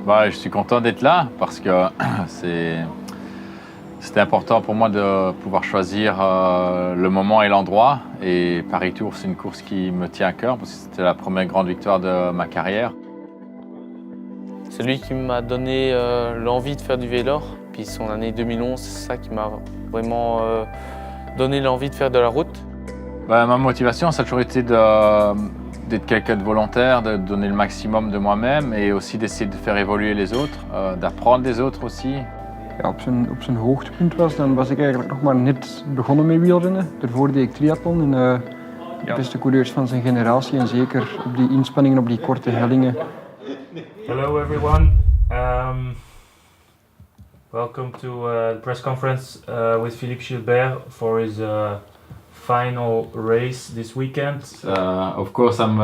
Je suis content d'être là parce que c'était important pour moi de pouvoir choisir le moment et l'endroit. Et Paris Tour, c'est une course qui me tient à cœur parce que c'était la première grande victoire de ma carrière. C'est lui qui m'a donné l'envie de faire du vélo. Puis son année 2011, c'est ça qui m'a vraiment donné l'envie de faire de la route. Ma motivation, ça a toujours été d'être quelqu'un de volontaire, de donner le maximum de moi-même et aussi d'essayer de faire évoluer les autres, d'apprendre des autres aussi. Ja, op zijn hoogtepunt dan was ik eigenlijk nog maar net begonnen met wielrennen. Daarvoor deed ik triathlon en de beste coureurs van zijn generatie en zeker op die inspanningen op die korte hellingen. Hello everyone. Welcome to the press conference with Philippe Gilbert for his final race this weekend. Of course, I'm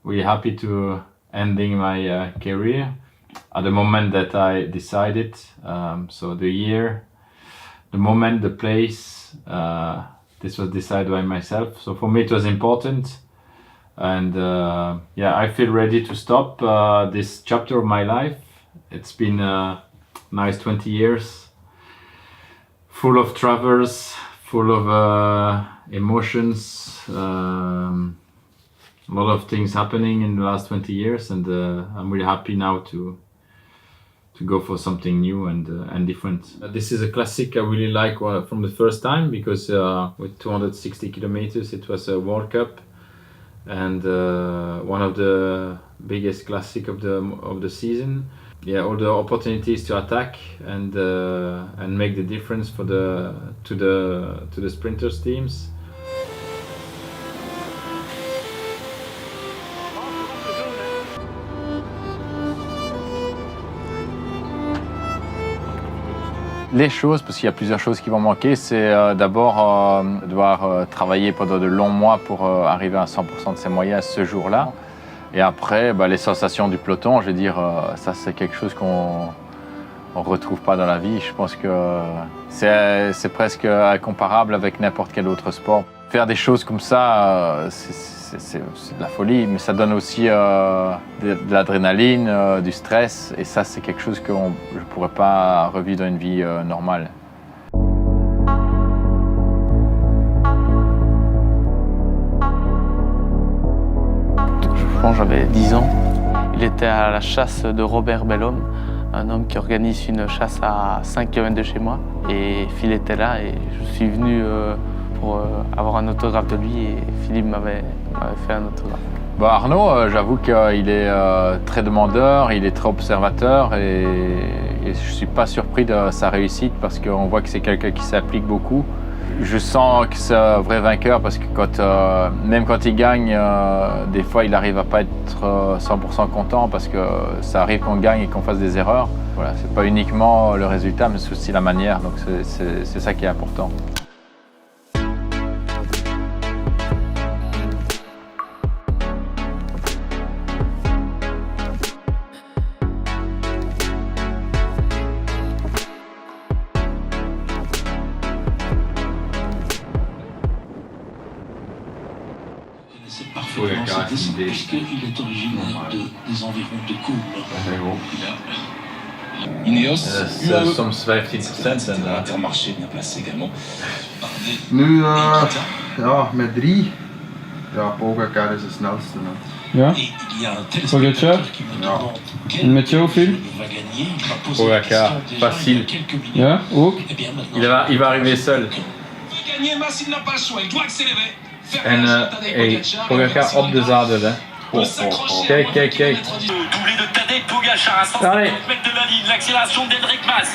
really happy to ending my career at the moment that I decided. So the year, the moment, the place, this was decided by myself. So for me it was important. And I feel ready to stop this chapter of my life. It's been a nice 20 years, full of travels, full of emotions, a lot of things happening in the last 20 years, and I'm really happy now to go for something new and different. This is a classic I really like from the first time because with 260 kilometers it was a World Cup and one of the biggest classic of the season. Yeah, all the opportunities to attack and make the difference for to the sprinters teams. Les choses, parce qu'il y a plusieurs choses qui vont manquer, c'est d'abord devoir travailler pendant de longs mois pour arriver à 100% de ses moyens ce jour-là. Et après, les sensations du peloton, je veux dire, ça c'est quelque chose qu'on ne retrouve pas dans la vie. Je pense que c'est presque incomparable avec n'importe quel autre sport. Faire des choses comme ça, c'est de la folie, mais ça donne aussi de l'adrénaline, du stress. Et ça, c'est quelque chose que je ne pourrais pas revivre dans une vie normale. Je pense que j'avais 10 ans. Il était à la chasse de Robert Bellhomme, un homme qui organise une chasse à 5 km de chez moi. Et Phil était là et je suis venu pour avoir un autographe de lui et Philippe m'avait fait un autographe. Arnaud, j'avoue qu'il est très demandeur, il est très observateur et je ne suis pas surpris de sa réussite parce qu'on voit que c'est quelqu'un qui s'implique beaucoup. Je sens que c'est un vrai vainqueur parce que même quand il gagne, des fois il n'arrive à pas être 100% content parce que ça arrive qu'on gagne et qu'on fasse des erreurs. Voilà, c'est pas uniquement le résultat mais c'est aussi la manière, donc c'est ça qui est important. C'est parfaitement ses dessins, puisqu'il est originaire des environs de Kool. Ineos, Soms 15% en Intermarché bien placé également. Nu, met 3. Ja, Pogacar is de snelste. Ja? Et il y a un Pogacar? téléspectateur qui me demande Une Mathieu, Phil? va gagner. Il va poser la Pogacar, question déjà facile. il y a quelques minutes. Ja, ook? Eh bien, maintenant, il va arriver seul. veut gagner, Massi n'a pas le choix, il doit accélérer. En Pogacar op de zadel. Hè. Kijk. Doublé de Tadej Pogacar à 150 mètres de la ligne, l'accélération d'Henrik Mas.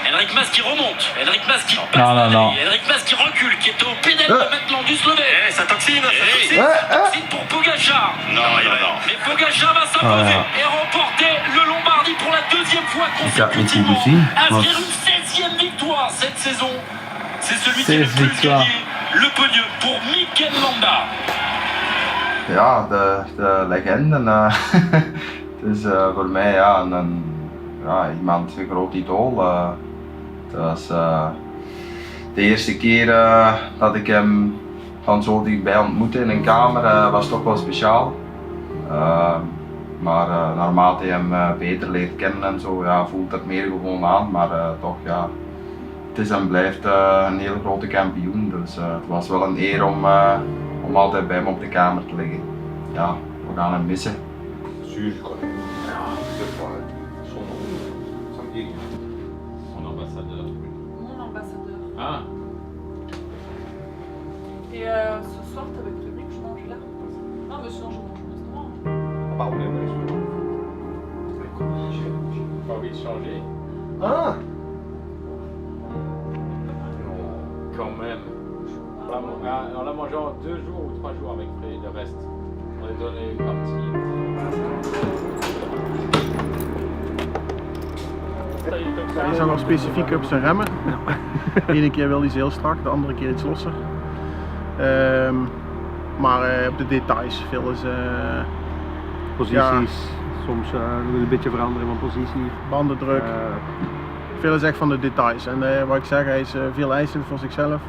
Henrik Mas qui remonte, Henrik Mas qui passe Henrik Mas qui recule, qui est au pédale de maintenant du Slovène. Ça toxine, pour Pogacar. Non. Mais Pogacar va s'imposer et remporter le Lombardie pour la deuxième fois consécutivement. Inscrire une 16e victoire cette saison. C'est celui qui a le plus gagné le podium pour Mikel Landa. Ja, de legende. Dus voor mij iemand, een groot idool. Het was de eerste keer dat ik hem van zo dichtbij ontmoette in een kamer, was toch wel speciaal. Maar naarmate je hem beter leert kennen en zo, ja, voelt dat meer gewoon aan. Maar toch, ja, het is en blijft een hele grote kampioen. Dus het was wel een eer om altijd bij hem op de kamer te liggen. Ja, we gaan hem missen. Sûr, quoi. Son ambassadeur. Mon ambassadeur. Ah, Et ce soir, t'avais prévu que je mange là? Non, mais sinon, je mange au restaurant. pas envie de changer. Ah! Quand même. On l'a mangé en 2 jours ou 3 jours avec Fré, le reste. On a donné une partie. Je zag wel specifiek op zijn remmen. De ene keer wil hij ze heel strak, de andere keer iets losser. Maar op de details, veel is... Posities, ja, soms wil een beetje veranderen van positie. bandendruk. Veel is echt van de details. En wat ik zeg, hij is veel eisend voor zichzelf.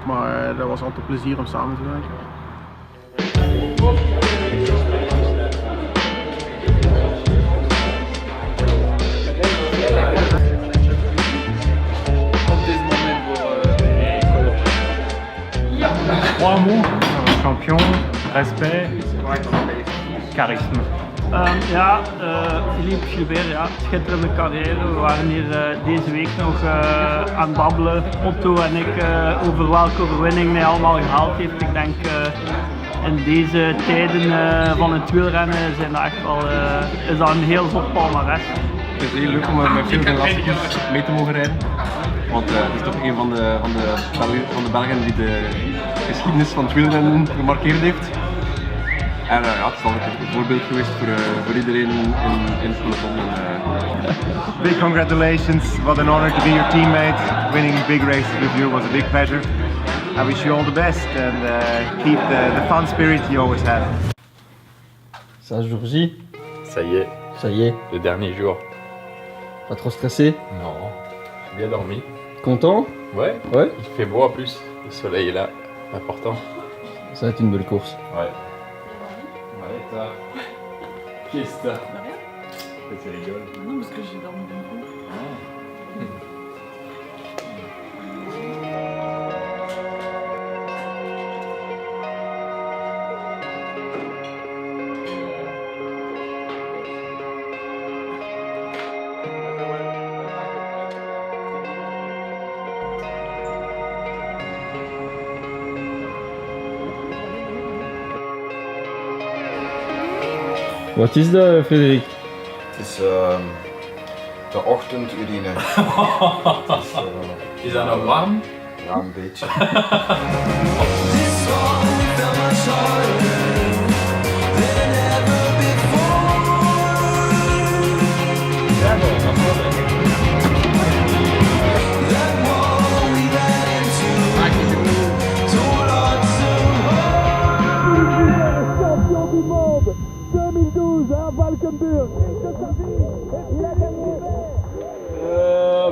Maar dat was altijd plezier om samen te werken. Trois mots, champion, respect, charisme. Philippe Gilbert, ja, schitterende carrière. We waren hier deze week nog aan het babbelen, Otto en ik, over welke overwinning hij allemaal gehaald heeft. Ik denk in deze tijden van het wielrennen zijn dat echt wel, is dat een heel zot palmares. Het is heel leuk om met veel lastigers mee te mogen rijden. Want het is toch een van de Belgen die de geschiedenis van het wielrennen gemarkeerd heeft. En ja, het is altijd een voorbeeld geweest voor iedereen in het peloton. Big congratulations, what an honor to be your teammate. Winning big races with you was a big pleasure. I wish you all the best and keep the fun spirit you always had. C'est un jour J. Ça y est. Ça y est. Le dernier jour. Pas trop stressé? Non, j'ai bien dormi. Content? Ouais. Ouais. Il fait beau en plus. Le soleil est là, important. Ça va être une belle course. Ouais. Marita. Qu'est-ce que t'as? Pourquoi tu rigoles? Non, parce que j'ai dormi d'un coup. Wat is dat, Frederik? Het is de ochtendurine. Is dat nog warm? Ja, een beetje.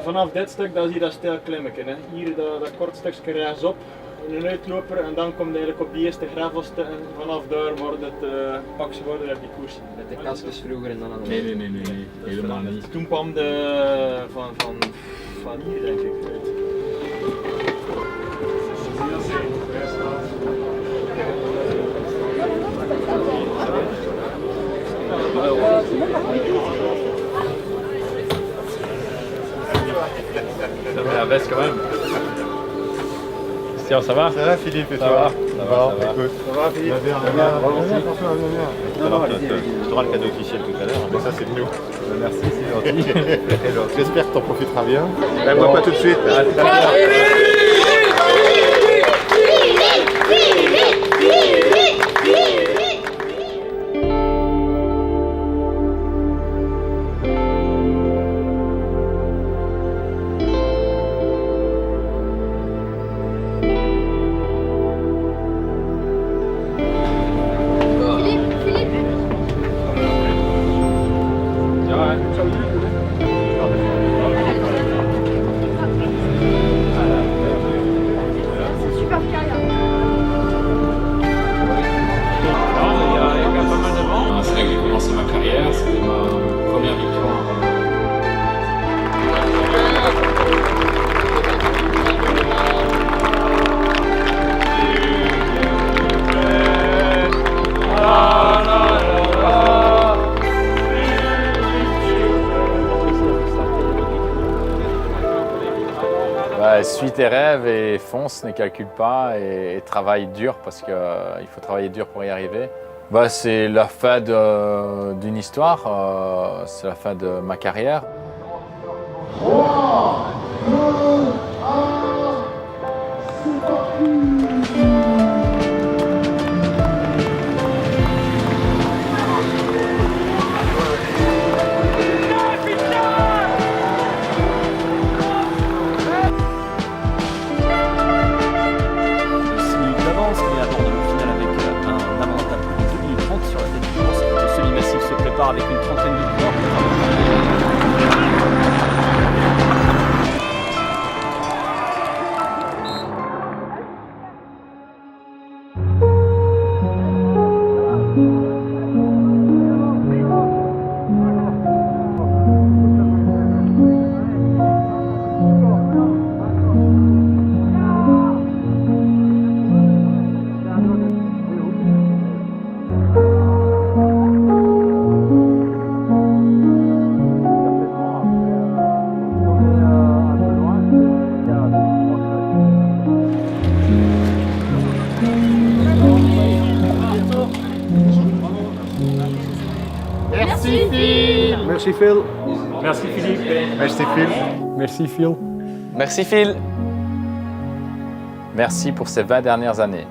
Vanaf dit stuk dan zie je dat stijl klimmetje. Hè. Hier dat kort stukje rechtsop, een uitloper en dan komt eigenlijk op die eerste gravelste en vanaf daar wordt het pak zwaarder op die koers. Met de kastjes vroeger en dan aan de Nee, helemaal niet. Toen kwam de van hier denk ik uit. Ça met la veste quand même. Christian, ça va? Ça va Philippe et Ça toi? va, ça va. Écoute, ça va Philippe? Bien, Alors, tu auras le cadeau officiel tout à l'heure, mais ça c'est de nous. Merci, c'est gentil. J'espère que tu en profiteras bien. Moi pas tout de suite. suis tes rêves et fonce, ne calcule pas et travaille dur parce qu'il faut travailler dur pour y arriver. Bah, c'est la fin d'une histoire, c'est la fin de ma carrière. Avec une trentaine de joueurs. Merci Phil. Merci Phil. Merci Philippe. Merci Phil. Merci Phil. Merci Phil. Merci pour ces 20 dernières années.